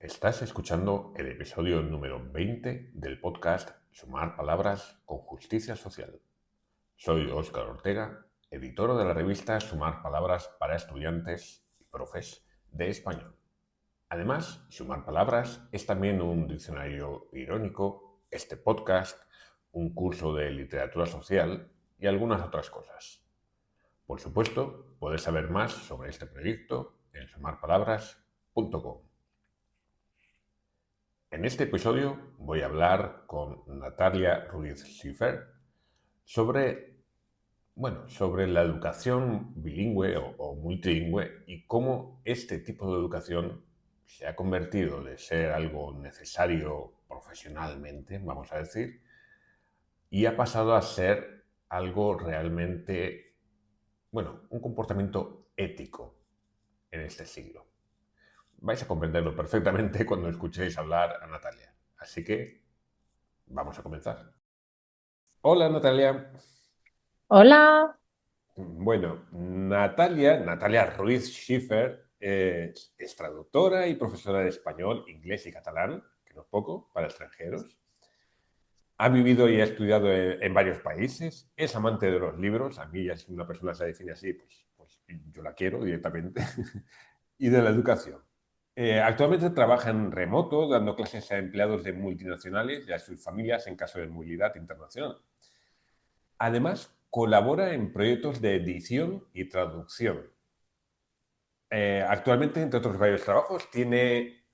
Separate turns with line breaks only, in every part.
Estás escuchando el episodio número 20 del podcast Sumar Palabras con Justicia Social. Soy Óscar Ortega, editor de la revista Sumar Palabras para estudiantes y profes de español. Además, Sumar Palabras es también un diccionario irónico, este podcast, un curso de literatura social y algunas otras cosas. Por supuesto, puedes saber más sobre este proyecto en sumarpalabras.com. En este episodio voy a hablar con Natalia Ruiz Schiffer sobre, sobre la educación bilingüe o multilingüe y cómo este tipo de educación se ha convertido de ser algo necesario profesionalmente, vamos a decir, y ha pasado a ser algo realmente, un comportamiento ético en este siglo. Vais a comprenderlo perfectamente cuando escuchéis hablar a Natalia. Así que vamos a comenzar. Hola Natalia.
Hola.
Bueno, Natalia Ruiz Schiffer es traductora y profesora de español, inglés y catalán, que no es poco, para extranjeros. Ha vivido y ha estudiado en varios países, es amante de los libros, a mí ya si una persona se define así, pues yo la quiero directamente, y de la educación. Actualmente trabaja en remoto, dando clases a empleados de multinacionales y a sus familias en caso de movilidad internacional. Además, colabora en proyectos de edición y traducción. Actualmente, entre otros varios trabajos, tiene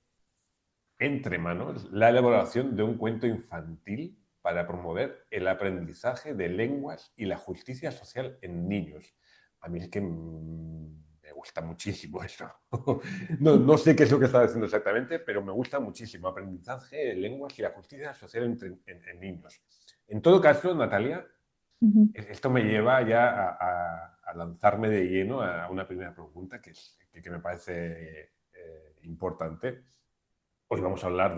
entre manos la elaboración de un cuento infantil para promover el aprendizaje de lenguas y la justicia social en niños. A mí es que me gusta muchísimo eso. No sé qué es lo que está haciendo exactamente, pero me gusta muchísimo. Aprendizaje de lenguas y la justicia social en niños. En todo caso, Natalia,
Ujú.
esto me lleva ya a lanzarme de lleno a una primera pregunta que me parece importante. Hoy vamos a hablar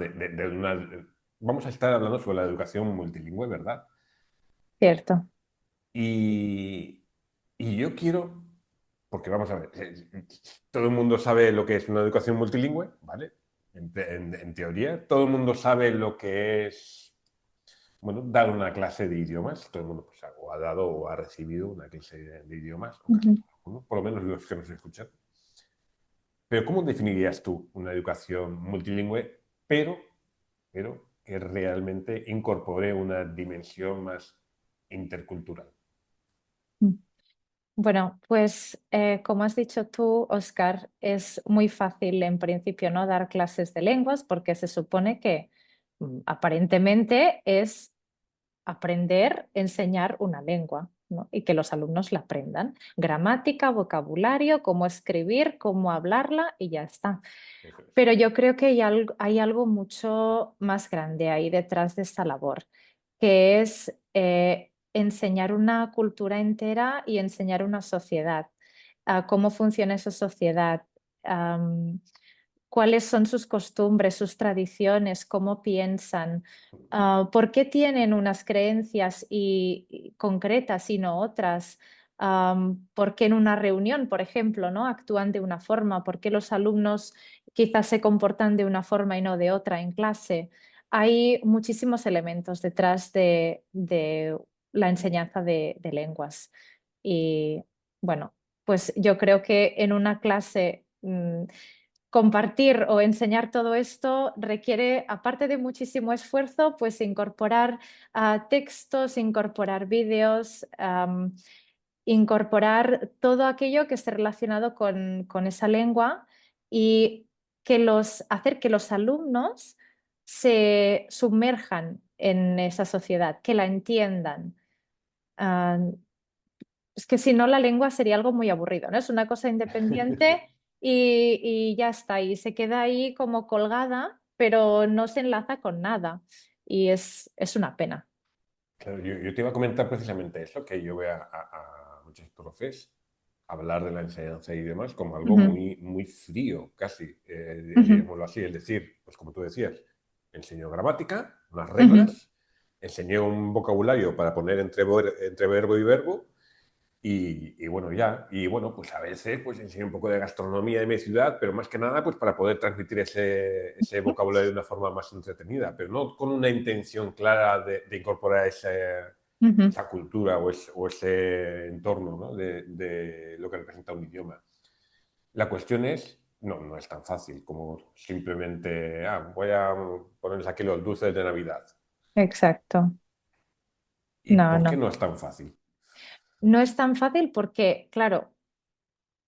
Vamos a estar hablando sobre la educación multilingüe, ¿verdad?
Cierto.
Y, y yo quiero, porque vamos a ver, todo el mundo sabe lo que es una educación multilingüe, ¿vale? En teoría, todo el mundo sabe lo que es, dar una clase de idiomas. Todo el mundo pues, o ha dado o ha recibido una clase de idiomas, o casi
Ujú.
todo el mundo, por lo menos los que nos escuchan. Pero ¿cómo definirías tú una educación multilingüe, pero que realmente incorpore una dimensión más intercultural?
Mm. Bueno, pues como has dicho tú, Oscar, es muy fácil en principio no dar clases de lenguas porque se supone que aparentemente es aprender, enseñar una lengua, ¿no? Y que los alumnos la aprendan. Gramática, vocabulario, cómo escribir, cómo hablarla y ya está.
Eso es.
Pero yo creo que hay algo mucho más grande ahí detrás de esta labor, que es enseñar una cultura entera y enseñar una sociedad, cómo funciona esa sociedad, am, cuáles son sus costumbres, sus tradiciones, cómo piensan, por qué tienen unas creencias y concretas y no otras. ¿Por qué en una reunión, por ejemplo, ¿no? Actúan de una forma? ¿Por qué los alumnos quizás se comportan de una forma y no de otra en clase? Hay muchísimos elementos detrás de la enseñanza de lenguas. Y bueno, pues yo creo que en una clase compartir o enseñar todo esto requiere, aparte de muchísimo esfuerzo, pues incorporar textos, incorporar vídeos, incorporar todo aquello que esté relacionado con esa lengua y hacer que los alumnos se sumerjan en esa sociedad, que la entiendan. Ah, es que si no, la lengua sería algo muy aburrido, ¿no? Es una cosa independiente y ya está, y se queda ahí como colgada, pero no se enlaza con nada, y es una pena.
Claro, yo te iba a comentar precisamente eso, que yo veo a muchos profes hablar de la enseñanza y demás como algo
Ujú,
muy frío, casi,
ujú,
digámoslo así. Es decir, pues como tú decías, enseñó gramática, unas
ujú,
reglas, enseñó un vocabulario para poner entre verbo y verbo, Y bueno, ya. Y bueno, pues a veces pues enseño un poco de gastronomía de mi ciudad, pero más que nada pues para poder transmitir ese vocabulario de una forma más entretenida, pero no con una intención clara de incorporar
Ujú.
esa cultura o ese entorno, ¿no? de lo que representa un idioma. La cuestión es, no, no es tan fácil como simplemente, voy a ponerles aquí los dulces de Navidad.
Exacto.
¿Y
No,
por qué
no.
no es tan fácil?
No es tan fácil porque, claro,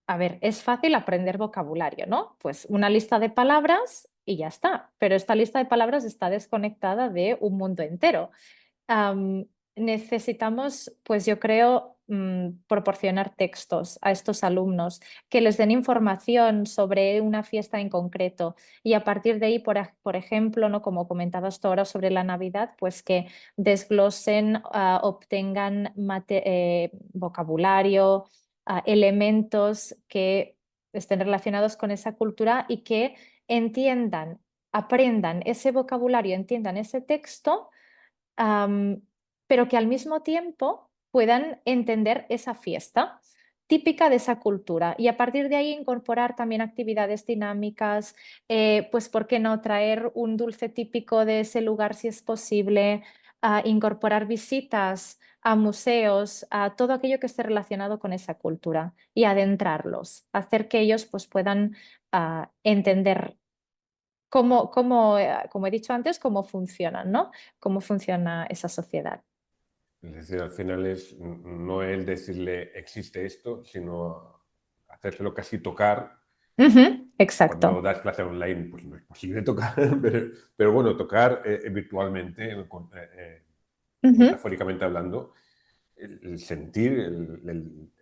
a ver, es fácil aprender vocabulario, ¿no? Pues una lista de palabras y ya está, pero esta lista de palabras está desconectada de un mundo entero. Necesitamos, pues yo creo, proporcionar textos a estos alumnos que les den información sobre una fiesta en concreto y a partir de ahí, por ejemplo, ¿no? Como comentabas tú ahora sobre la Navidad, pues que desglosen, obtengan vocabulario, elementos que estén relacionados con esa cultura y que entiendan, aprendan ese vocabulario, entiendan ese texto, am, pero que al mismo tiempo puedan entender esa fiesta típica de esa cultura y a partir de ahí incorporar también actividades dinámicas, pues por qué no traer un dulce típico de ese lugar si es posible, incorporar visitas a museos, a todo aquello que esté relacionado con esa cultura y adentrarlos, hacer que ellos pues puedan entender como he dicho antes, cómo funcionan, ¿no? Cómo funciona esa sociedad.
Es decir, al final es no el decirle existe esto, sino hacérselo casi tocar.
Ujú,
Cuando
exacto.
das clase online, pues no es posible tocar, pero bueno, tocar virtualmente,
Ujú,
metafóricamente hablando, el sentir,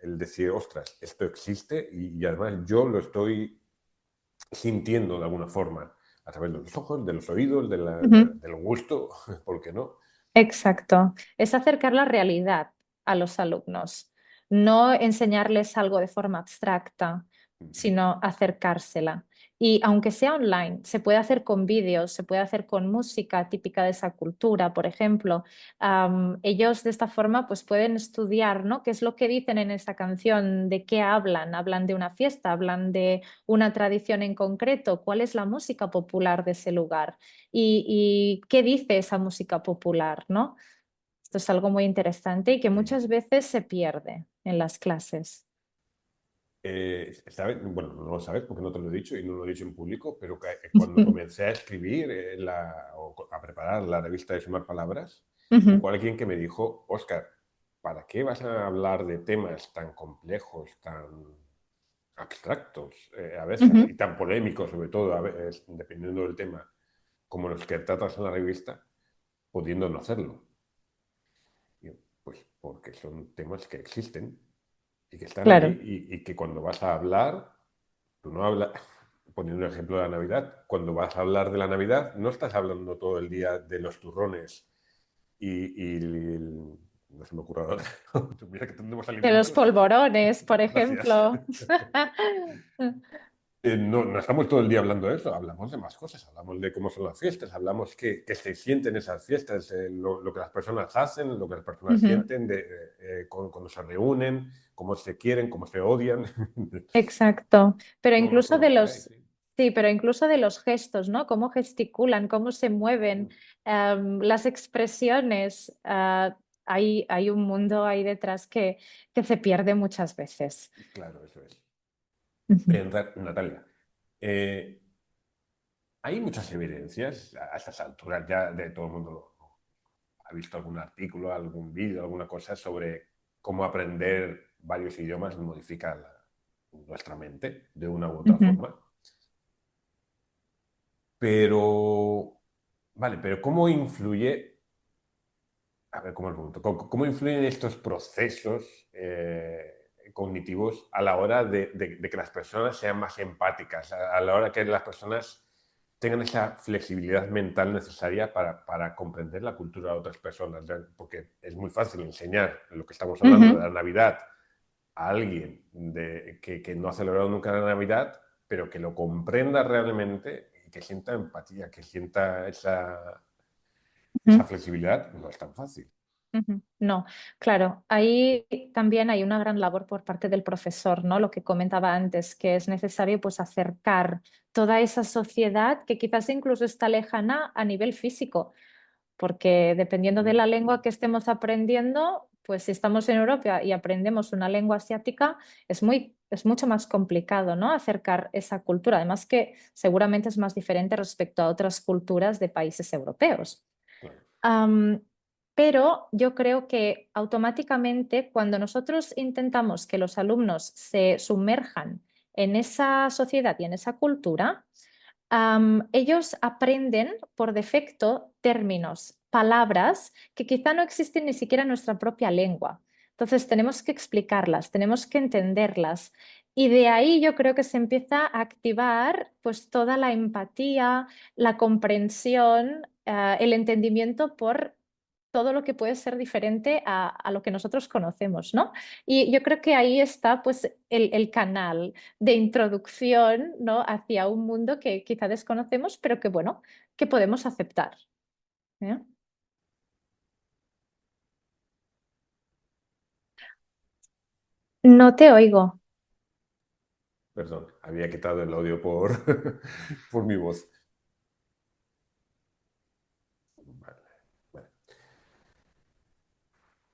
el decir, ostras, esto existe y además yo lo estoy sintiendo de alguna forma, a través de los ojos, de los oídos,
ujú.
del gusto, ¿por qué no?
Exacto. Es acercar la realidad a los alumnos, no enseñarles algo de forma abstracta,
Ujú.
sino acercársela. Y aunque sea online, se puede hacer con vídeos, se puede hacer con música típica de esa cultura, por ejemplo. Ellos de esta forma pues pueden estudiar, ¿no? ¿Qué es lo que dicen en esa canción? ¿De qué hablan? ¿Hablan de una fiesta? ¿Hablan de una tradición en concreto? ¿Cuál es la música popular de ese lugar? Y qué dice esa música popular, ¿no? Esto es algo muy interesante y que
Sí.
muchas veces se pierde en las clases.
¿Sabes? Bueno, no lo sabes porque no te lo he dicho y no lo he dicho en público, pero cuando comencé a escribir o a preparar la revista de Sumar Palabras,
Ujú,
hubo alguien que me dijo, Óscar, ¿para qué vas a hablar de temas tan complejos, tan abstractos a veces
ujú.
y tan polémicos sobre todo, a veces, dependiendo del tema, como los que tratas en la revista, pudiendo no hacerlo? Y yo, pues porque son temas que existen y que están ahí
Claro,
y que cuando vas a hablar, tú no hablas, poniendo un ejemplo de la Navidad, cuando vas a hablar de la Navidad, no estás hablando todo el día de los turrones no se me ocurre ahora. Mira que tenemos
de los
alimentos.
polvorones, por
Gracias.
ejemplo.
No, no estamos todo el día hablando de eso, hablamos de más cosas, hablamos de cómo son las fiestas, hablamos qué se sienten esas fiestas, lo que las personas hacen, lo que las personas
Ujú.
sienten cuando se reúnen, cómo se quieren, cómo se odian.
Exacto, pero
Todo va,
incluso
todo
de
va por ahí,
los,
sí.
sí, pero incluso de los gestos, ¿no? Cómo gesticulan, cómo se mueven, las expresiones, hay un mundo ahí detrás que se pierde muchas veces.
Claro, eso es.
Ujú,
Natalia, eh, hay muchas evidencias a estas alturas ya de todo el mundo ha visto algún artículo, algún vídeo, alguna cosa sobre cómo aprender varios idiomas modifica nuestra mente de una u otra
ujú,
forma. Pero, vale, pero ¿cómo influye, a ver, ¿cómo lo pregunto? ¿Cómo influyen estos procesos cognitivos a la hora de que las personas sean más empáticas, a la hora que las personas tengan esa flexibilidad mental necesaria para comprender la cultura de otras personas? Porque es muy fácil enseñar lo que estamos hablando de
ujú.
la Navidad a alguien que no ha celebrado nunca la Navidad, pero que lo comprenda realmente y que sienta empatía, que sienta esa
Ujú.
flexibilidad, no es tan fácil.
Ujú. No, claro, ahí también hay una gran labor por parte del profesor, ¿no? Lo que comentaba antes, que es necesario pues acercar toda esa sociedad que quizás incluso está lejana a nivel físico, porque dependiendo de
Ujú.
la lengua que estemos aprendiendo, pues si estamos en Europa y aprendemos una lengua asiática, es mucho más complicado, ¿no? Acercar esa cultura, además que seguramente es más diferente respecto a otras culturas de países europeos.
Claro.
Am, pero yo creo que automáticamente cuando nosotros intentamos que los alumnos se sumerjan en esa sociedad y en esa cultura, ellos aprenden por defecto términos, palabras que quizá no existen ni siquiera en nuestra propia lengua. Entonces tenemos que explicarlas, tenemos que entenderlas. Y de ahí yo creo que se empieza a activar pues toda la empatía, la comprensión, el entendimiento por todo lo que puede ser diferente a lo que nosotros conocemos, ¿no? Y yo creo que ahí está pues el canal de introducción, ¿no? Hacia un mundo que quizá desconocemos, pero que bueno, que podemos aceptar. ¿Eh? No te oigo.
Perdón, había quitado el audio por, por mi voz. Vale, vale.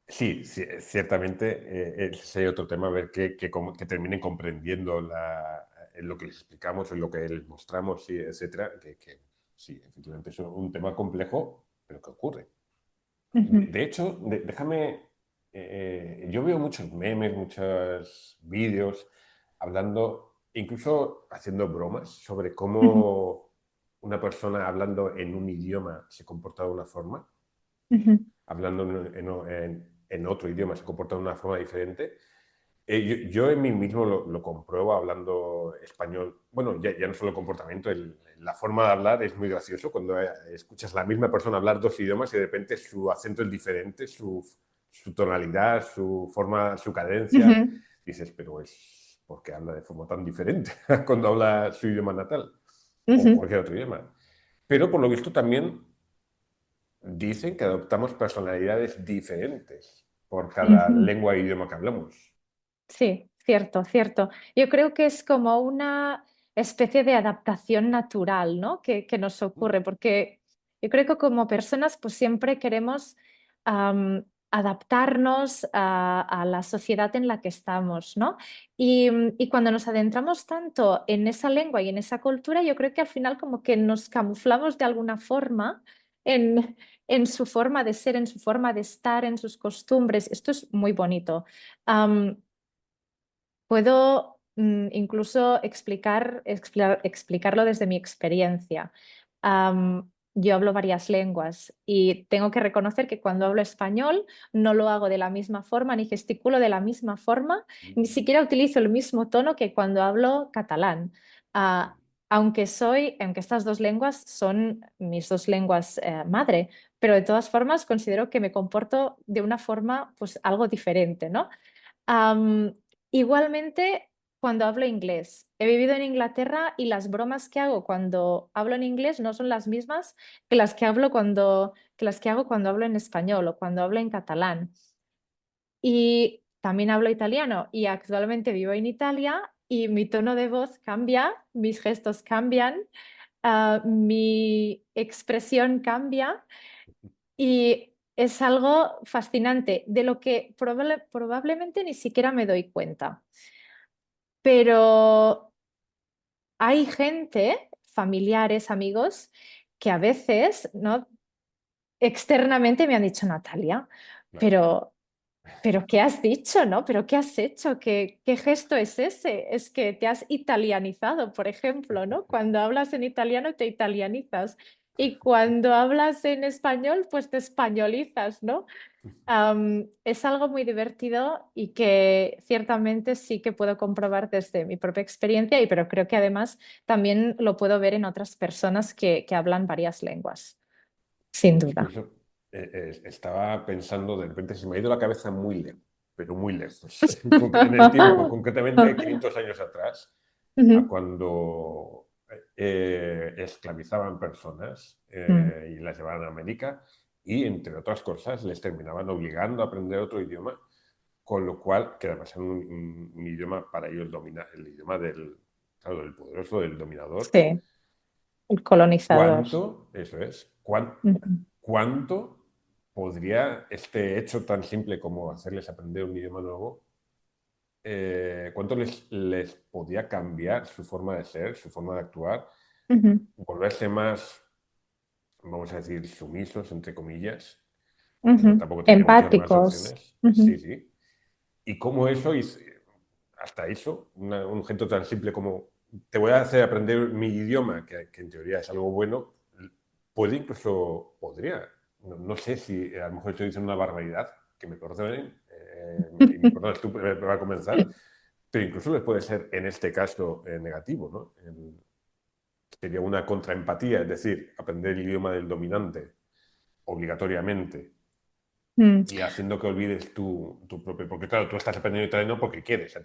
Sí, sí, ciertamente ese es otro tema, ver que terminen comprendiendo lo que les explicamos, lo que les mostramos, sí, etcétera, que sí, efectivamente es un tema complejo, pero que ocurre.
Ujú,
De hecho, déjame, yo veo muchos memes, muchos vídeos hablando, incluso haciendo bromas sobre
ujú,
cómo una persona hablando en un idioma se comporta de una forma,
ujú,
hablando en otro idioma se comporta de una forma diferente. Yo en mí mismo lo compruebo hablando español. Bueno, ya no solo el comportamiento, la forma de hablar es muy gracioso cuando escuchas a la misma persona hablar dos idiomas y de repente su acento es diferente, su tonalidad, su forma, su cadencia.
ujú.
Dices, pero es porque habla de forma tan diferente cuando habla su idioma natal o
Ujú,
cualquier otro idioma. Pero por lo visto también dicen que adoptamos personalidades diferentes por cada
ujú.
lengua e idioma que hablamos.
Sí, cierto, cierto. Yo creo que es como una especie de adaptación natural, ¿no? Que nos ocurre, porque yo creo que como personas, pues siempre queremos adaptarnos a la sociedad en la que estamos, ¿no? Y cuando nos adentramos tanto en esa lengua y en esa cultura, yo creo que al final como que nos camuflamos de alguna forma en, en su forma de ser, en su forma de estar, en sus costumbres. Esto es muy bonito. Puedo incluso explicarlo desde mi experiencia. Yo hablo varias lenguas y tengo que reconocer que cuando hablo español no lo hago de la misma forma, ni gesticulo de la misma forma, ni siquiera utilizo el mismo tono que cuando hablo catalán. Ah, aunque estas dos lenguas son mis dos lenguas madre, pero de todas formas considero que me comporto de una forma pues algo diferente, ¿no? Am, igualmente, cuando hablo inglés, he vivido en Inglaterra y las bromas que hago cuando hablo en inglés no son las mismas que las que hago cuando hablo en español o cuando hablo en catalán. Y también hablo italiano y actualmente vivo en Italia y mi tono de voz cambia, mis gestos cambian, mi expresión cambia y es algo fascinante, de lo que probablemente ni siquiera me doy cuenta. Pero hay gente, familiares, amigos, que a veces, ¿no? Externamente me han dicho, Natalia,
Vale.
pero, pero ¿qué has dicho, no? ¿Pero qué has hecho? ¿Qué gesto es ese? Es que te has italianizado, por ejemplo, ¿no? Cuando hablas en italiano te italianizas y cuando hablas en español, pues te españolizas, ¿no? Es algo muy divertido y que ciertamente sí que puedo comprobar desde mi propia experiencia, pero creo que además también lo puedo ver en otras personas que hablan varias lenguas, sin duda.
Incluso estaba pensando, de repente se me ha ido la cabeza muy lejos, pero muy lejos, en el tiempo, concretamente 500 años atrás, a
Ujú,
cuando esclavizaban personas
mm,
y las llevaban a América. y, entre otras cosas, les terminaban obligando a aprender otro idioma, con lo cual, que además era un idioma para ellos el idioma del, claro, del poderoso, del dominador.
Sí, el colonizador.
¿Cuánto, eso es,
Ujú,
cuánto podría este hecho tan simple como hacerles aprender un idioma nuevo, cuánto les podía cambiar su forma de ser, su forma de actuar,
ujú,
volverse más, vamos a decir, sumisos, entre comillas, porque
ujú.
tampoco tenía muchas más
Empáticos.
opciones. Sí,
Ujú,
sí. Y cómo eso, hasta eso, un gesto tan simple como te voy a hacer aprender mi idioma, que en teoría es algo bueno, puede incluso, podría, no sé si a lo mejor estoy diciendo una barbaridad, que me perdonen, y me perdonas tú para comenzar, pero incluso les puede ser en este caso negativo, ¿no? Sería una contraempatía, es decir, aprender el idioma del dominante obligatoriamente
Mm,
y haciendo que olvides tu propio. Porque claro, tú estás aprendiendo italiano porque quieres.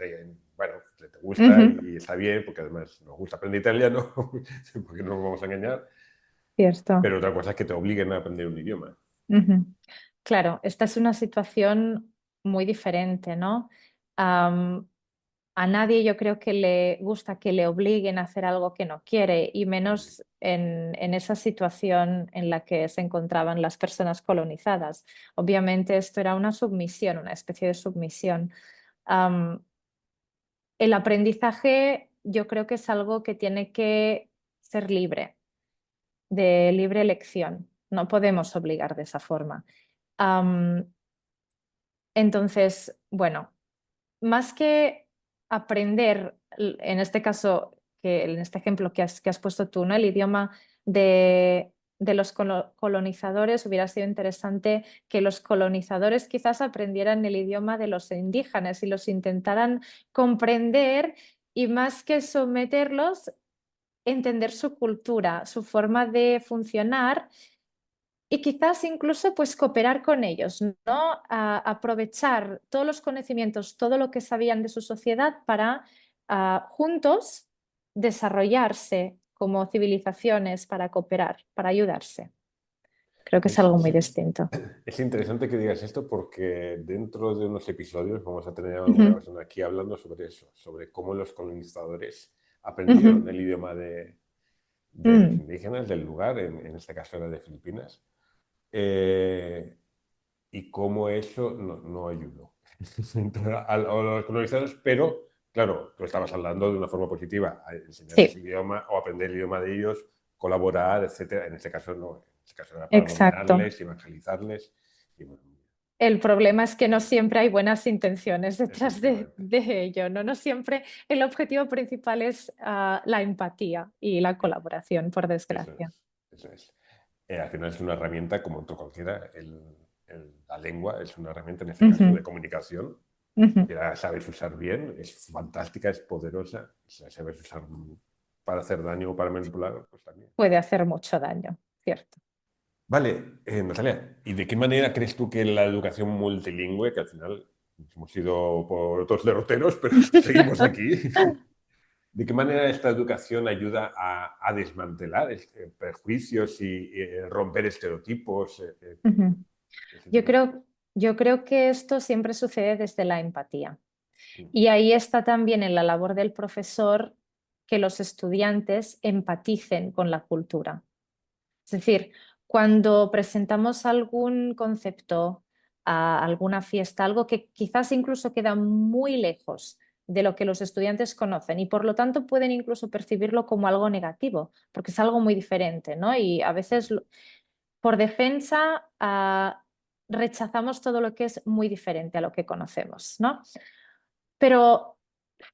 Bueno, te gusta
ujú,
y está bien, porque además nos gusta aprender italiano, porque no nos vamos a engañar.
cierto.
Pero otra cosa es que te obliguen a aprender un idioma.
Ujú. Claro, esta es una situación muy diferente, ¿no? Am, a nadie yo creo que le gusta que le obliguen a hacer algo que no quiere, y menos en esa situación en la que se encontraban las personas colonizadas. Obviamente esto era una submisión, una especie de submisión. Am, el aprendizaje yo creo que es algo que tiene que ser libre, de libre elección. No podemos obligar de esa forma. Am, entonces, bueno, más que aprender, en este caso, que en este ejemplo que has puesto tú, ¿no? El idioma de los colonizadores, hubiera sido interesante que los colonizadores quizás aprendieran el idioma de los indígenas y los intentaran comprender, y más que someterlos, entender su cultura, su forma de funcionar, y quizás incluso pues cooperar con ellos, ¿no? Aprovechar todos los conocimientos, todo lo que sabían de su sociedad para juntos desarrollarse como civilizaciones, para cooperar, para ayudarse. Creo que es
Es,
algo muy
es-
distinto.
es interesante que digas esto porque dentro de unos episodios vamos a tener a una
Ujú,
persona aquí hablando sobre eso, sobre cómo los colonizadores aprendieron
ujú,
el idioma de los
mm,
indígenas del lugar, en este caso era de Filipinas. Eh, y cómo eso no ayudó a los colonizados, pero claro, tú estabas hablando de una forma positiva, a enseñarles
sí,
el idioma o aprender el idioma de ellos, colaborar, etcétera. En este caso no, en este caso era para
exacto.
dominarles, evangelizarles, y bueno,
El problema es que no siempre hay buenas intenciones detrás
efectivamente.
de ello, ¿no? No siempre el objetivo principal es la empatía y la
Eh,
colaboración, por
Eso
desgracia.
es, eso es. Al final es una herramienta como otro cualquiera, la lengua es una herramienta, en este caso, de
Ujú,
comunicación,
ujú.
que la sabes usar bien, es fantástica, es poderosa, si la sabes usar para hacer daño o para manipular, pues también.
Puede hacer mucho daño, cierto.
Vale, Natalia, ¿y de qué manera crees tú que la educación multilingüe, que al final hemos ido por otros derroteros, pero seguimos aquí, de qué manera esta educación ayuda a desmantelar prejuicios y romper estereotipos,
Ujú.
ese
Yo
tipo de cosas?
creo, yo creo que esto siempre sucede desde la empatía. Y ahí está también en la labor del profesor que los estudiantes empaticen con la cultura. Es decir, cuando presentamos algún concepto a alguna fiesta, algo que quizás incluso queda muy lejos de lo que los estudiantes conocen, y por lo tanto pueden incluso percibirlo como algo negativo, porque es algo muy diferente, ¿no? Y a veces por defensa rechazamos todo lo que es muy diferente a lo que conocemos, ¿no? Pero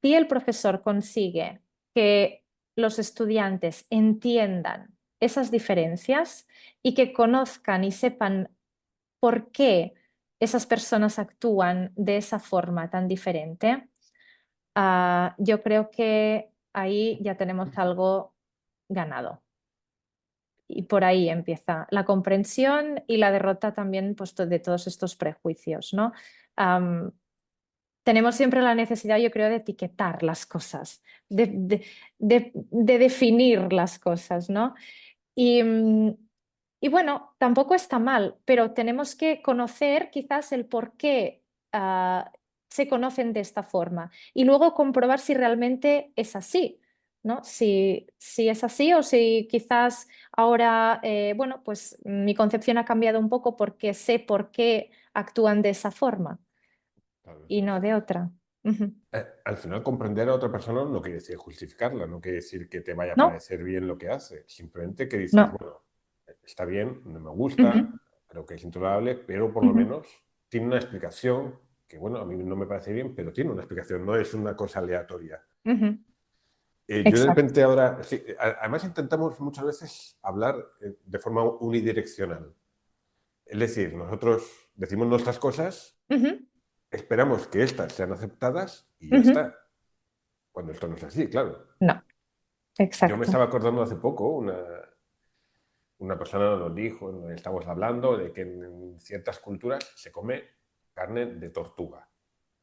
si el profesor consigue que los estudiantes entiendan esas diferencias y que conozcan y sepan por qué esas personas actúan de esa forma tan diferente, yo creo que ahí ya tenemos algo ganado. Y por ahí empieza la comprensión y la derrota también, pues, de todos estos prejuicios, ¿no? Am, tenemos siempre la necesidad, yo creo, de etiquetar las cosas, de definir las cosas, ¿no? Y Y bueno, tampoco está mal, pero tenemos que conocer quizás el por qué se conocen de esta forma y luego comprobar si realmente es así, ¿no? Si es así o si quizás ahora, bueno, pues mi concepción ha cambiado un poco porque sé por qué actúan de esa forma
Claro,
y
eso
no
es.
de otra. Ujú.
Al final, comprender a otra persona no quiere decir justificarla, no quiere decir que te vaya a
No,
parecer bien lo que hace, simplemente que dices,
no.
bueno, está bien, no me
Ujú,
gusta, creo que es intolerable, pero por lo
ujú,
menos tiene una explicación que, bueno, a mí no me parece bien, pero tiene una explicación, no es una cosa aleatoria.
ujú.
Yo de
Exacto.
repente ahora, sí, además intentamos muchas veces hablar de forma unidireccional. Es decir, nosotros decimos nuestras cosas,
Ujú,
esperamos que éstas sean aceptadas y ya
ujú.
está. Cuando esto no es así, claro.
No,
Yo me
exacto.
estaba acordando hace poco, una persona nos dijo, estamos hablando de que en ciertas culturas se come carne de tortuga,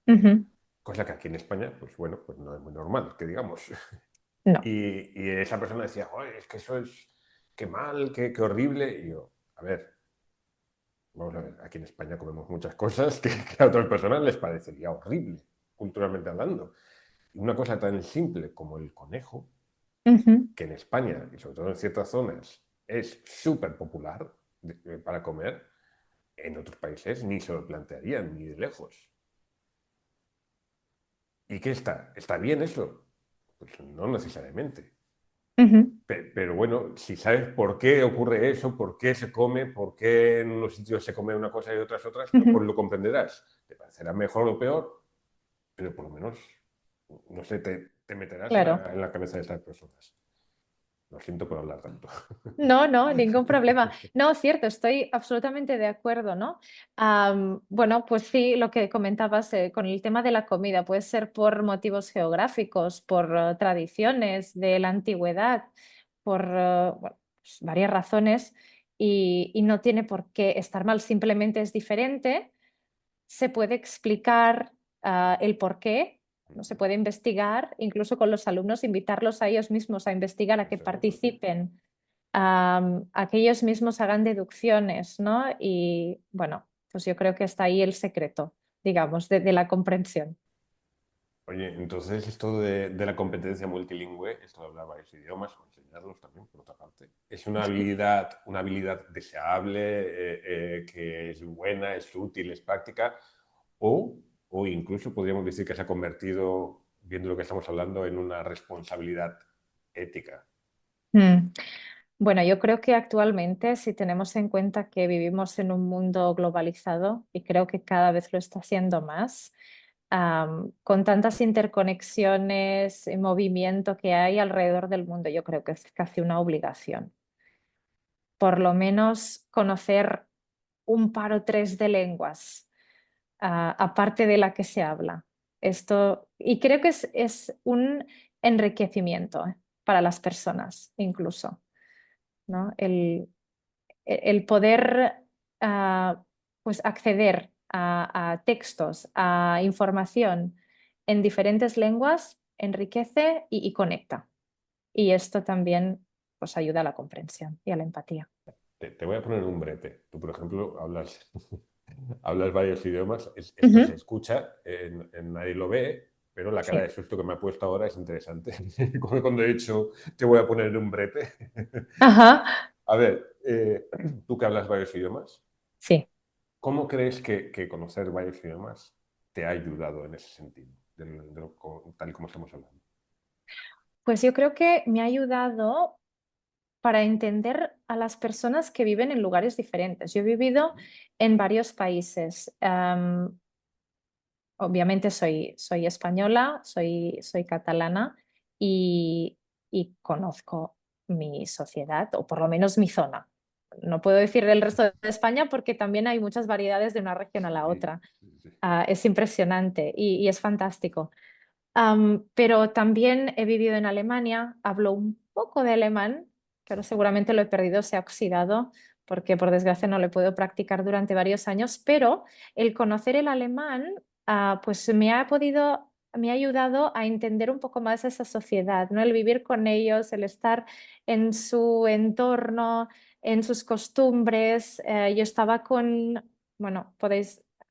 Ujú.
cosa que aquí en España, pues bueno, pues no es muy normal, que digamos.
No.
Y esa persona decía, "Joder, es que eso es, qué mal, qué horrible". Y yo, a ver, vamos a ver, aquí en España comemos muchas cosas que a otras personas les parecería horrible, culturalmente hablando. Y una cosa tan simple como el conejo,
Ujú.
que en España, y sobre todo en ciertas zonas, es súper popular para comer, en otros países ni se lo plantearían, ni de lejos. ¿Y qué está? ¿Está bien eso? Pues no necesariamente.
Ujú,
Pero bueno, si sabes por qué ocurre eso, por qué se come, por qué en unos sitios se come una cosa y otras otras, pues
ujú.
lo comprenderás. Te parecerá mejor o peor, pero por lo menos, no sé, te meterás
Claro.
en la cabeza de esas personas. Lo siento por hablar tanto.
No, no, ningún problema. No, cierto, estoy absolutamente de acuerdo, ¿no? Bueno, pues sí, lo que comentabas con el tema de la comida, puede ser por motivos geográficos, por tradiciones de la antigüedad, por bueno, pues, varias razones y no tiene por qué estar mal, simplemente es diferente. Se puede explicar el por qué, ¿no? Se puede investigar, incluso con los alumnos, invitarlos a ellos mismos a investigar, a que
Exacto.
participen, a que ellos mismos hagan deducciones, ¿no? Y bueno, pues yo creo que está ahí el secreto, digamos, de la comprensión.
Oye, entonces esto de la competencia multilingüe, esto de hablar varios idiomas o enseñarlos también, por otra parte, es una habilidad deseable, que es buena, es útil, es práctica, o incluso podríamos decir que se ha convertido, viendo lo que estamos hablando, en una responsabilidad ética.
Mm. Bueno, yo creo que actualmente, si tenemos en cuenta que vivimos en un mundo globalizado, y creo que cada vez lo está haciendo más, con tantas interconexiones y movimiento que hay alrededor del mundo, yo creo que es casi una obligación. Por lo menos conocer un par o tres de lenguas, aparte de la que se habla. Esto, y creo que es un enriquecimiento, para las personas, incluso, ¿no? El poder pues acceder a textos, a información en diferentes lenguas enriquece y conecta. Y esto también pues, ayuda a la comprensión y a la empatía.
Te voy a poner un brete. Tú, por ejemplo, hablas, hablas varios idiomas. Esto se
Ujú.
escucha, nadie lo ve, pero la cara
Sí.
de susto que me ha puesto ahora es interesante. Como cuando he dicho, te voy a poner un brete.
Ajá.
A ver, tú que hablas varios idiomas,
Sí.
¿cómo crees que conocer varios idiomas te ha ayudado en ese sentido, tal y como estamos hablando?
Pues yo creo que me ha ayudado para entender a las personas que viven en lugares diferentes. Yo he vivido en varios países. Obviamente soy española, soy catalana y, y conozco mi sociedad, o por lo menos mi zona. No puedo decir del resto de España porque también hay muchas variedades de una región a la
Sí,
otra.
sí, sí.
Es impresionante y es fantástico. Pero también he vivido en Alemania, hablo un poco de alemán, que ahora seguramente lo he perdido, se ha oxidado, porque por desgracia no lo puedo practicar durante varios años, pero el conocer el alemán, pues me ha ayudado a entender un poco más esa sociedad, ¿no? El vivir con ellos, el estar en su entorno, en sus costumbres. Yo estaba con, bueno,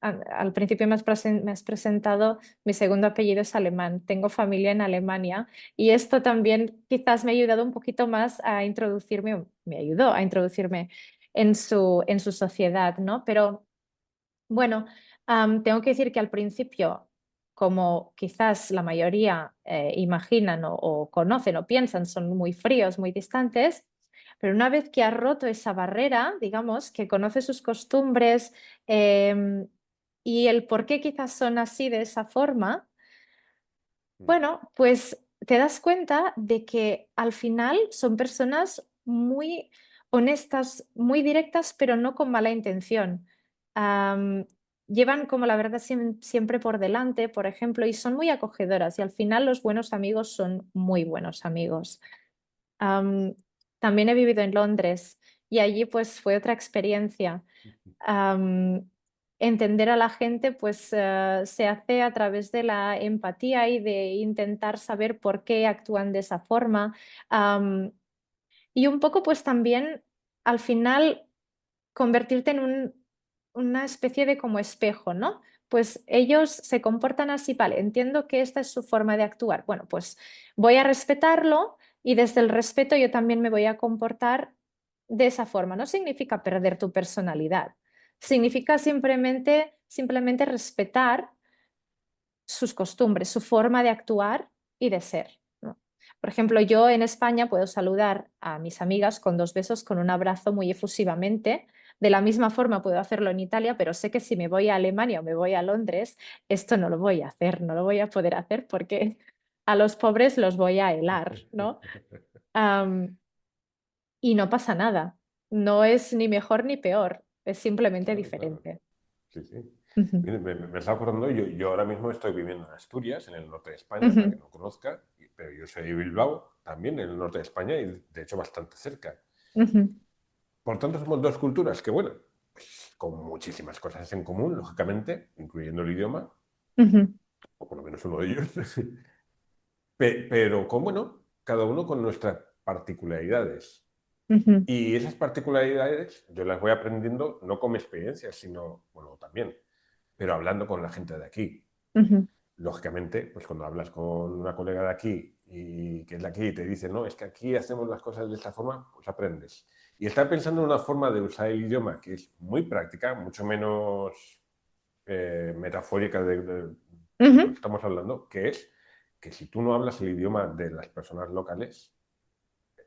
al principio me has presentado, mi segundo apellido es alemán, tengo familia en Alemania y esto también quizás me ha ayudado un poquito más a introducirme, o me ayudó a introducirme en su sociedad, ¿no? Pero bueno, tengo que decir que al principio, como quizás la mayoría imaginan o conocen o piensan, son muy fríos, muy distantes, pero una vez que has roto esa barrera, digamos, que conoces sus costumbres em, y el por qué quizás son así de esa forma,
Mm.
bueno, pues te das cuenta de que al final son personas muy honestas, muy directas, pero no con mala intención. Am, Llevan como la verdad siempre por delante, por ejemplo, y son muy acogedoras y al final los buenos amigos son muy buenos amigos. Am, También he vivido en Londres y allí pues fue otra experiencia. Am, Entender a la gente, pues, se hace a través de la empatía y de intentar saber por qué actúan de esa forma. Am, y un poco, pues, también, al final, convertirte en una especie de como espejo, ¿no? Pues ellos se comportan así, vale, entiendo que esta es su forma de actuar. Bueno, pues voy a respetarlo y desde el respeto yo también me voy a comportar de esa forma. No significa perder tu personalidad, significa simplemente respetar sus costumbres, su forma de actuar y de ser, ¿no? Por ejemplo, yo en España puedo saludar a mis amigas con 2 besos, con un abrazo muy efusivamente. De la misma forma puedo hacerlo en Italia, pero sé que si me voy a Alemania o me voy a Londres, esto no lo voy a hacer, no lo voy a poder hacer porque a los pobres los voy a helar, ¿no? Am, y no pasa nada. No es ni mejor ni peor, es simplemente
Claro, claro.
diferente.
Sí, sí.
Ujú,
Mire, me está acordando, yo ahora mismo estoy viviendo en Asturias, en el norte de España, para que
ujú,
no conozca, pero yo soy de Bilbao, también en el norte de España y de hecho bastante cerca.
ujú,
Por tanto, somos dos culturas que, bueno, pues, con muchísimas cosas en común, lógicamente, incluyendo el idioma,
ujú,
o por lo menos uno de ellos, pero con, bueno, cada uno con nuestras particularidades.
ujú,
Y esas particularidades yo las voy aprendiendo no con mi experiencia, sino, bueno, también, pero hablando con la gente de aquí.
ujú.
Lógicamente, pues cuando hablas con una colega de aquí y que es de aquí y te dice, no, es que aquí hacemos las cosas de esta forma, pues aprendes. Y estar pensando en una forma de usar el idioma que es muy práctica, mucho menos metafórica de lo que
Ujú.
estamos hablando, que es que si tú no hablas el idioma de las personas locales,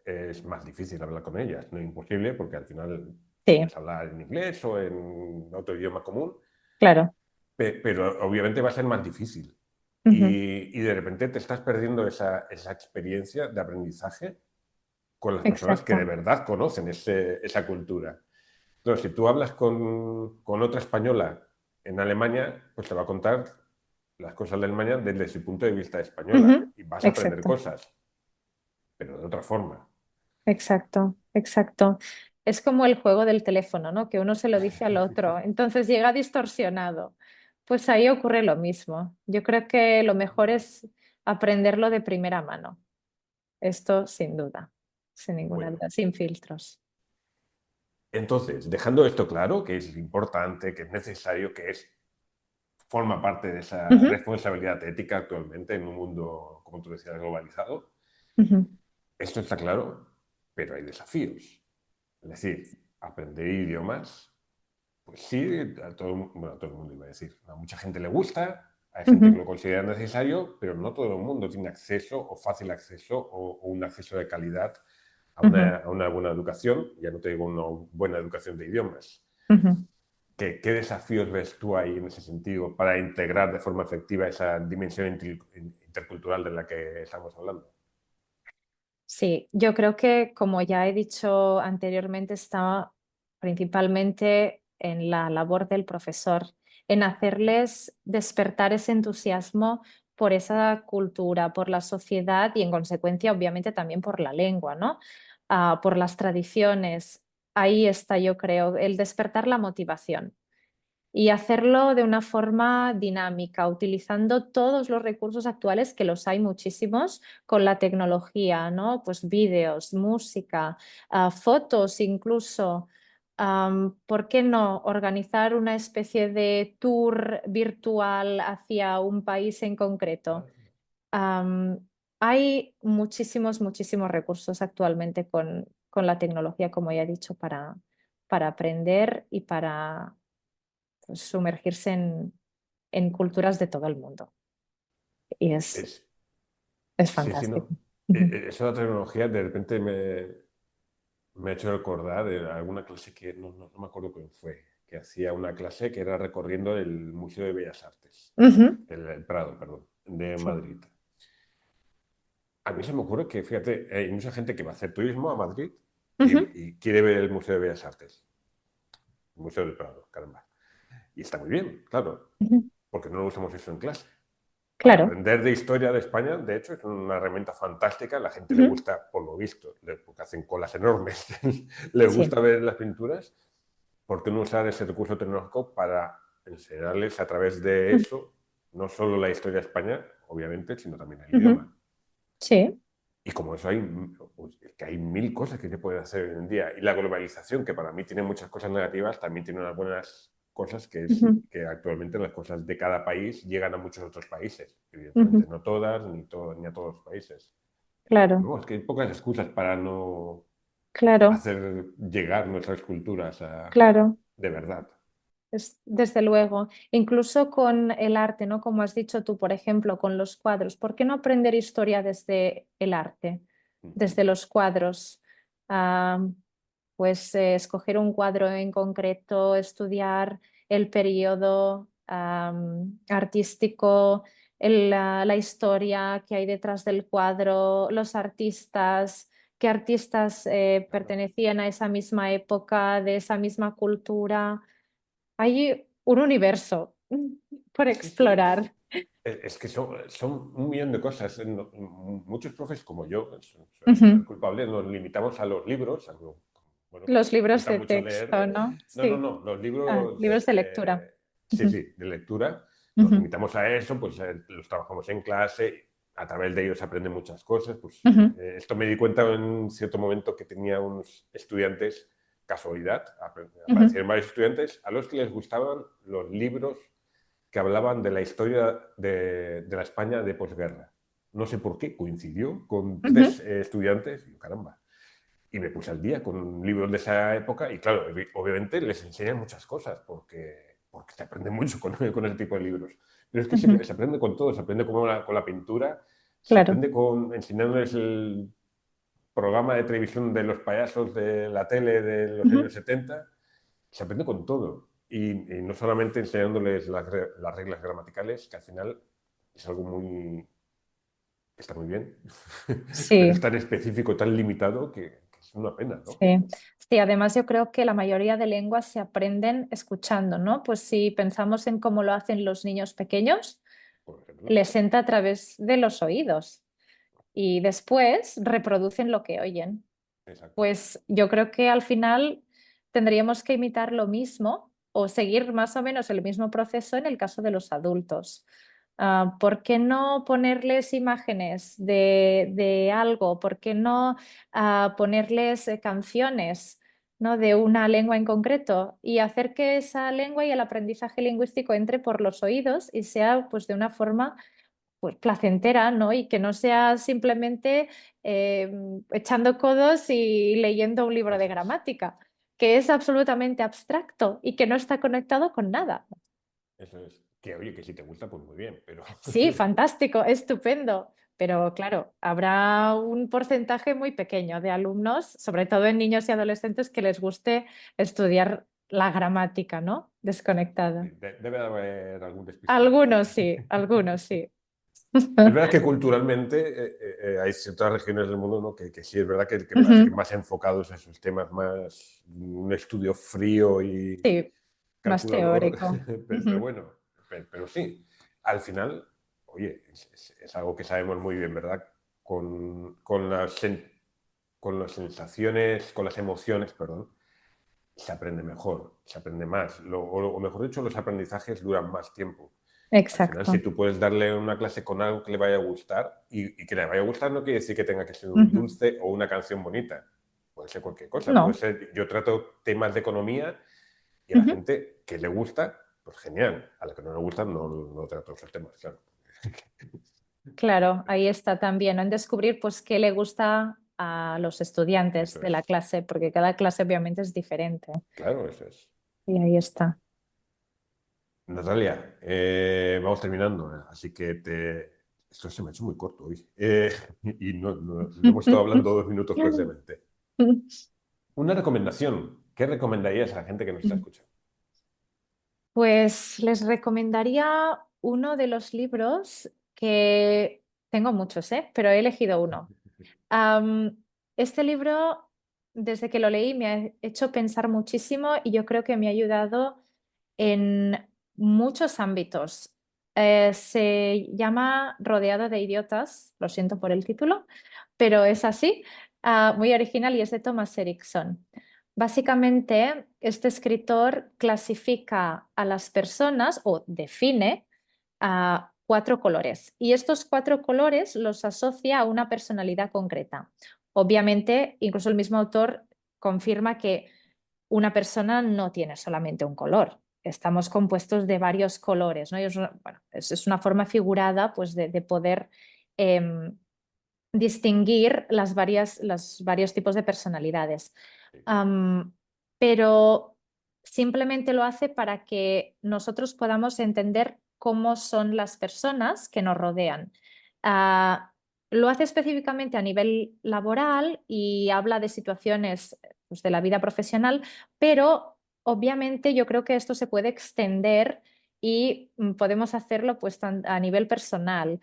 es más difícil hablar con ellas. No es imposible, porque al final
Sí,
puedes hablar en inglés o en otro idioma común,
claro.
pero obviamente va a ser más difícil.
Ujú.
Y de repente te estás perdiendo esa experiencia de aprendizaje con las personas que de
Exacto.
verdad conocen esa cultura. Entonces, si tú hablas con otra española en Alemania, pues te va a contar las cosas de Alemania desde su punto de vista española
Ujú.
y vas a aprender
Exacto,
cosas, pero de otra forma.
exacto, exacto. Es como el juego del teléfono, ¿no? Que uno se lo dice al otro, entonces llega distorsionado. Pues ahí ocurre lo mismo. Yo creo que lo mejor es aprenderlo de primera mano. Esto sin duda, sin ninguna
Bueno,
duda, sin filtros.
entonces, dejando esto claro, que es importante, que es necesario, forma parte de esa
Ujú,
responsabilidad ética actualmente en un mundo, como tú decías, globalizado.
ujú,
Esto está claro, pero hay desafíos. Es decir, aprender idiomas, pues sí, bueno, a todo el mundo iba a decir. A mucha gente le gusta, hay gente que
ujú,
lo considera necesario, pero no todo el mundo tiene acceso o fácil acceso o un acceso de calidad
ujú,
a una buena educación, ya no te digo una buena educación de idiomas.
ujú.
¿Qué desafíos ves tú ahí en ese sentido para integrar de forma efectiva esa dimensión intercultural de la que estamos hablando?
Sí, yo creo que, como ya he dicho anteriormente, está principalmente en la labor del profesor, en hacerles despertar ese entusiasmo por esa cultura, por la sociedad y, en consecuencia, obviamente, también por la lengua, ¿no? Por las tradiciones. Ahí está, yo creo, el despertar la motivación. y hacerlo de una forma dinámica, utilizando todos los recursos actuales, que los hay muchísimos, con la tecnología, ¿no? Pues vídeos, música, fotos incluso. ¿Por qué no organizar una especie de tour virtual hacia un país en concreto?
Claro.
Am, Hay muchísimos, muchísimos recursos actualmente con la tecnología, como ya he dicho, para aprender y para, pues, sumergirse en culturas de todo el mundo. Y
Es,
es
sí, sí,
fantástico.
no.
Ujú.
Eso de la tecnología de repente me ha hecho recordar de alguna clase que no me acuerdo quién fue, que hacía una clase que era recorriendo el Museo de Bellas Artes,
Ujú,
el Prado, perdón, de
sí.
Madrid. A mí se me ocurre que, fíjate, hay mucha gente que va a hacer turismo a Madrid
Ujú,
y quiere ver el Museo de Bellas Artes, el Museo del Prado, caramba. Y está muy bien, claro,
ujú.
porque no lo usamos eso en clase. Para
Claro.
aprender de historia de España, de hecho, es una herramienta fantástica. A la gente le
Ujú,
gusta, por lo visto, porque hacen colas enormes, le
sí.
gusta ver las pinturas. ¿Por qué no usar ese recurso tecnológico para enseñarles a través de
Ujú,
eso, no solo la historia de España, obviamente, sino también el
ujú.
idioma?
Sí.
Y como eso hay, pues, que hay mil cosas que se pueden hacer hoy en día. Y la globalización, que para mí tiene muchas cosas negativas, también tiene unas buenas cosas, que es
Ujú,
que actualmente las cosas de cada país llegan a muchos otros países. Evidentemente
ujú.
no todas, ni a todos los países.
Claro,
No, es que hay pocas excusas para no
claro,
hacer llegar nuestras culturas
claro.
de verdad.
Desde luego, incluso con el arte, ¿no? Como has dicho tú, por ejemplo, con los cuadros. ¿Por qué no aprender historia desde el arte,
Ujú.
desde los cuadros? Ah, pues escoger un cuadro en concreto, estudiar el periodo artístico, la historia que hay detrás del cuadro, los artistas, qué artistas
Claro.
pertenecían a esa misma época, de esa misma cultura. Hay un universo por
Sí, sí,
explorar.
es que son un millón de cosas. Muchos profes como yo, soy el
Ujú.
culpable, nos limitamos a los libros, bueno,
Los
porque nos
libros
gusta
de
mucho
texto,
leer.
¿no?
No, no,
Sí.
no, los libros,
Libros de lectura.
sí,
Ujú,
sí, de lectura, nos
ujú,
limitamos a eso, pues los trabajamos en clase, a través de ellos se aprenden muchas cosas. Pues,
ujú,
esto me di cuenta en un cierto momento que tenía unos estudiantes, casualidad,
ujú,
aparecieron varios estudiantes a los que les gustaban los libros que hablaban de la historia de la España de posguerra. No sé por qué, coincidió con tres
ujú,
estudiantes, y caramba. Y me puse al día con libros de esa época y claro, obviamente les enseñan muchas cosas porque se aprende mucho con ese tipo de libros. Pero es que
ujú.
se aprende con todo, se aprende con la pintura, se
Claro.
aprende enseñándoles el programa de televisión de los payasos de la tele de los
Ujú.
años 70, se aprende con todo. Y no solamente enseñándoles las reglas gramaticales, que al final es algo que está muy bien, pero es
Sí,
tan específico, tan limitado, que es una pena, ¿no?
sí. Sí, además yo creo que la mayoría de lenguas se aprenden escuchando, ¿no? Pues si pensamos en cómo lo hacen los niños pequeños,
Por ejemplo.
les entra a través de los oídos y después reproducen lo que oyen.
Exacto.
Pues yo creo que al final tendríamos que imitar lo mismo o seguir más o menos el mismo proceso en el caso de los adultos. ¿Por qué no ponerles imágenes de algo? ¿Por qué no ponerles canciones, ¿no? De una lengua en concreto y hacer que esa lengua y el aprendizaje lingüístico entre por los oídos y sea pues de una forma pues placentera, ¿no? Y que no sea simplemente echando codos y leyendo un libro de
Eso es.
gramática, que es absolutamente abstracto y que no está conectado con nada.
Eso es. Que oye, que si te gusta, pues muy bien, pero
Sí, fantástico, estupendo, pero claro, habrá un porcentaje muy pequeño de alumnos, sobre todo en niños y adolescentes, que les guste estudiar la gramática, ¿no? Desconectada.
debe de haber algún despistado.
Algunos sí, algunos sí.
Es verdad que culturalmente hay ciertas regiones del mundo, ¿no? Que sí es verdad que parece que
Ujú.
más enfocados a esos temas, más un estudio frío y
Sí, más
calculador,
teórico.
pero
Ujú,
bueno, pero sí, al final, oye, es algo que sabemos muy bien, ¿verdad? Con las sensaciones, con las emociones, perdón, se aprende mejor, se aprende más. O mejor dicho, los aprendizajes duran más tiempo. Al final,
Exacto.
si tú puedes darle una clase con algo que le vaya a gustar, y que le vaya a gustar no quiere decir que tenga que ser un dulce o una canción bonita. Puede ser cualquier cosa.
No.
Puede ser, yo trato temas de economía y a la gente que le gusta, pues genial. A la que no le gusta, no trato esos temas, claro.
Claro, ahí está también, ¿no? En descubrir pues qué le gusta a los estudiantes
Eso
de la
es.
clase, porque cada clase obviamente es diferente.
Claro, eso es.
Y ahí está.
Natalia, vamos terminando, así que esto se me ha hecho muy corto hoy. Y no hemos estado hablando 2 minutos precisamente. Una recomendación. ¿Qué recomendarías a la gente que nos está escuchando?
Pues les recomendaría uno de los libros que tengo muchos, pero he elegido uno. Este libro, desde que lo leí, me ha hecho pensar muchísimo y yo creo que me ha ayudado en muchos ámbitos. Se llama Rodeado de idiotas, lo siento por el título, pero es así, muy original y es de Thomas Erickson. Básicamente, este escritor clasifica a las personas o define 4 colores y estos 4 colores los asocia a una personalidad concreta. Obviamente, incluso el mismo autor confirma que una persona no tiene solamente un color, estamos compuestos de varios colores, ¿no? Y es una forma figurada pues, de poder distinguir los varios tipos de personalidades. Pero simplemente lo hace para que nosotros podamos entender cómo son las personas que nos rodean. Lo hace específicamente a nivel laboral y habla de situaciones pues, de la vida profesional, pero obviamente yo creo que esto se puede extender y podemos hacerlo pues, a nivel personal,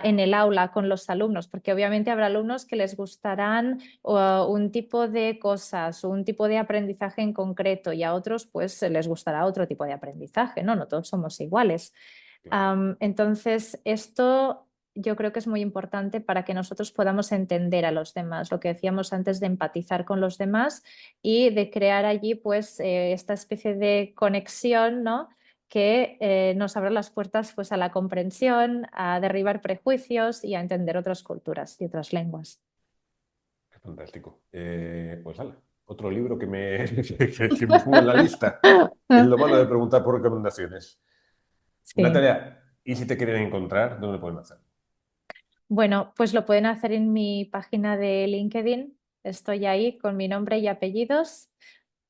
en el aula con los alumnos, porque obviamente habrá alumnos que les gustarán un tipo de cosas, un tipo de aprendizaje en concreto y a otros pues les gustará otro tipo de aprendizaje, ¿no? No todos somos iguales. Entonces, esto yo creo que es muy importante para que nosotros podamos entender a los demás, lo que decíamos antes de empatizar con los demás y de crear allí pues esta especie de conexión, ¿no? Que nos abra las puertas pues, a la comprensión, a derribar prejuicios y a entender otras culturas y otras lenguas.
Fantástico. Pues hala, otro libro que que me pongo en la lista. Es lo malo de preguntar por recomendaciones.
Sí.
Natalia, ¿y si te quieren encontrar, dónde pueden hacer?
Bueno, pues lo pueden hacer en mi página de LinkedIn. Estoy ahí con mi nombre y apellidos.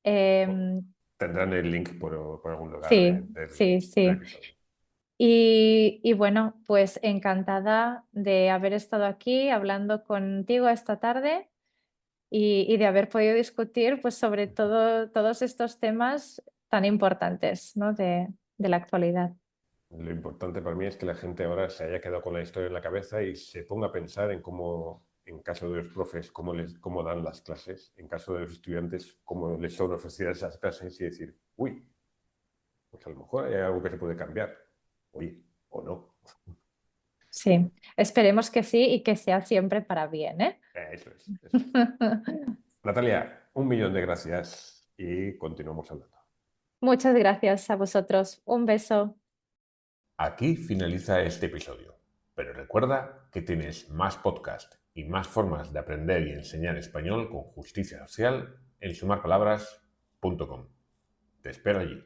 Em,
Tendrán el link por algún lugar
sí, sí,
del
sí.
episodio.
Y bueno, pues encantada de haber estado aquí hablando contigo esta tarde y de haber podido discutir pues, sobre todos estos temas tan importantes, ¿no? de la actualidad.
Lo importante para mí es que la gente ahora se haya quedado con la historia en la cabeza y se ponga a pensar en cómo, en caso de los profes, cómo dan las clases, en caso de los estudiantes, cómo les son ofrecidas esas clases y decir, uy, pues a lo mejor hay algo que se puede cambiar. Oye, o no.
Sí, esperemos que sí y que sea siempre para bien, ¿eh?
Eso es, eso es. Natalia, 1.000.000 de gracias y continuamos hablando.
Muchas gracias a vosotros. Un beso.
Aquí finaliza este episodio, pero recuerda que tienes más podcast y más formas de aprender y enseñar español con justicia social en sumarpalabras.com. Te espero allí.